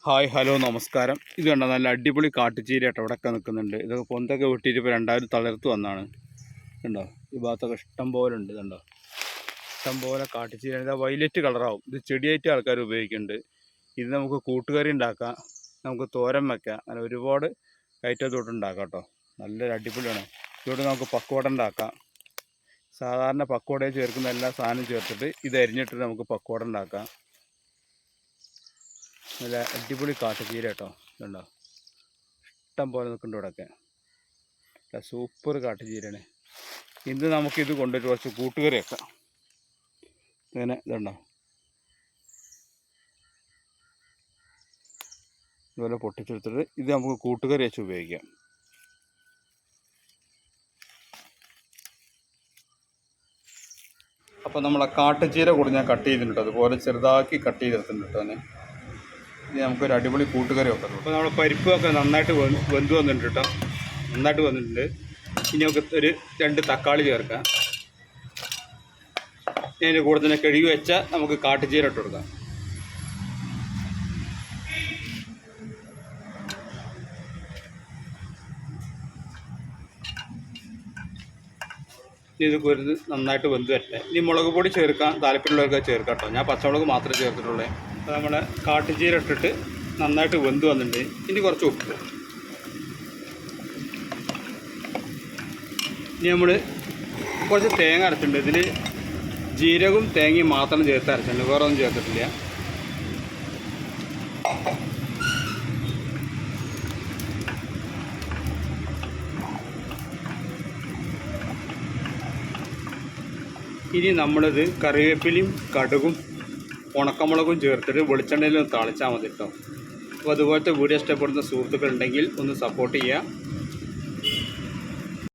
Hi hello നമസ്കാരം. ഇത് കണ്ടോ, നല്ല അടിപൊളി കാട്ടുചീരയായിട്ട് ഇവിടെയൊക്കെ നിൽക്കുന്നുണ്ട്. ഇതൊക്കെ പൊന്തൊക്കെ വെട്ടിയിട്ട് ഇപ്പോൾ 2000 തളർത്ത് വന്നാണ്. കണ്ടോ, ഈ ഭാഗത്തൊക്കെ ഇഷ്ടം പോലെ ഉണ്ട്. കണ്ടോ, ഇഷ്ടം പോലെ കാട്ടുചീര. ഇത് വൈലറ്റ് കളറാവും. ഇത് ചെടിയായിട്ട് ആൾക്കാർ ഉപയോഗിക്കുന്നുണ്ട്. ഇത് നമുക്ക് കൂട്ടുകറി ഉണ്ടാക്കാം, നമുക്ക് തോരൻ വയ്ക്കാം, അങ്ങനെ ഒരുപാട് ഐറ്റത്തോട്ട് ഉണ്ടാക്കാം കേട്ടോ. നല്ലൊരു അടിപൊളിയാണ്. ഇതോടെ നമുക്ക് പക്കോട ഉണ്ടാക്കാം. സാധാരണ പക്കോടയിൽ ചേർക്കുന്ന എല്ലാ സാധനവും ചേർത്തിട്ട് ഇത് അരിഞ്ഞിട്ട് നമുക്ക് പക്കോട ഉണ്ടാക്കാം. നല്ല അടിപൊളി കാട്ടുചീര കേട്ടോ. ഇതുണ്ടോ, ഇഷ്ടം പോലെ നിൽക്കുന്നുണ്ട് ഇവിടെയൊക്കെ. നല്ല സൂപ്പർ കാട്ടുചീരയാണ്. ഇന്ന് നമുക്കിത് കൊണ്ടിട്ട് കുറച്ച് കൂട്ടുകറി വെക്കാം. ഇങ്ങനെ ഇതുണ്ടോ, ഇതുപോലെ പൊട്ടിച്ചെടുത്തിട്ട് ഇത് നമുക്ക് കൂട്ടുകറി വെച്ച് ഉപയോഗിക്കാം. അപ്പോൾ നമ്മളെ കാട്ടുചീര കൂടി ഞാൻ കട്ട് ചെയ്തിട്ടുണ്ട്, അതുപോലെ ചെറുതാക്കി കട്ട് ചെയ്തെടുത്തിട്ടുണ്ട് കേട്ടോ. തന്നെ ഇനി നമുക്കൊരു അടിപൊളി കൂട്ടുകറി വെക്കാം. അപ്പോൾ നമ്മൾ പരിപ്പൊക്കെ നന്നായിട്ട് വെന്ത് വന്നിട്ടുണ്ട് കേട്ടോ, നന്നായിട്ട് വന്നിട്ടുണ്ട്. ഇനി നമുക്ക് ഒരു 2 തക്കാളി ചേർക്കാം. ഇതിൻ്റെ കൂടെ തന്നെ കഴുകി വെച്ചാൽ നമുക്ക് കാട്ടുചീര ഇട്ട് കൊടുക്കാം. ഇത് കുരുന്ന് നന്നായിട്ട് വെന്ത് വരട്ടെ. ഇനി മുളക് പൊടി ചേർക്കാം, താല്പര്യമുള്ളവർക്ക് ചേർക്കാം കേട്ടോ. ഞാൻ പച്ചമുളക് മാത്രമേ ചേർത്തിട്ടുള്ളൂ. അപ്പോൾ നമ്മൾ കാട്ടുചീര ഇട്ടിട്ട് നന്നായിട്ട് വെന്ത് വന്നിട്ടുണ്ട്. ഇനി കുറച്ച് ഉപ്പ്. ഇനി നമ്മൾ കുറച്ച് തേങ്ങ അരച്ചിട്ടുണ്ട്. ഇതിൽ ജീരകവും തേങ്ങയും മാത്രം ചേർത്ത് അരച്ചിട്ടുണ്ട്, വേറെ ഒന്നും ചേർത്തിട്ടില്ല. ഇനി നമ്മളിത് കറിവേപ്പിലയും കടുകും ഉണക്കമുളകും ചേർത്തിട്ട് വെളിച്ചെണ്ണയിൽ ഒന്ന് താളിച്ചാൽ മതി കേട്ടോ. അപ്പോൾ അതുപോലത്തെ വീഡിയോ ഇഷ്ടപ്പെടുന്ന സുഹൃത്തുക്കളുണ്ടെങ്കിൽ ഒന്ന് സപ്പോർട്ട് ചെയ്യുക.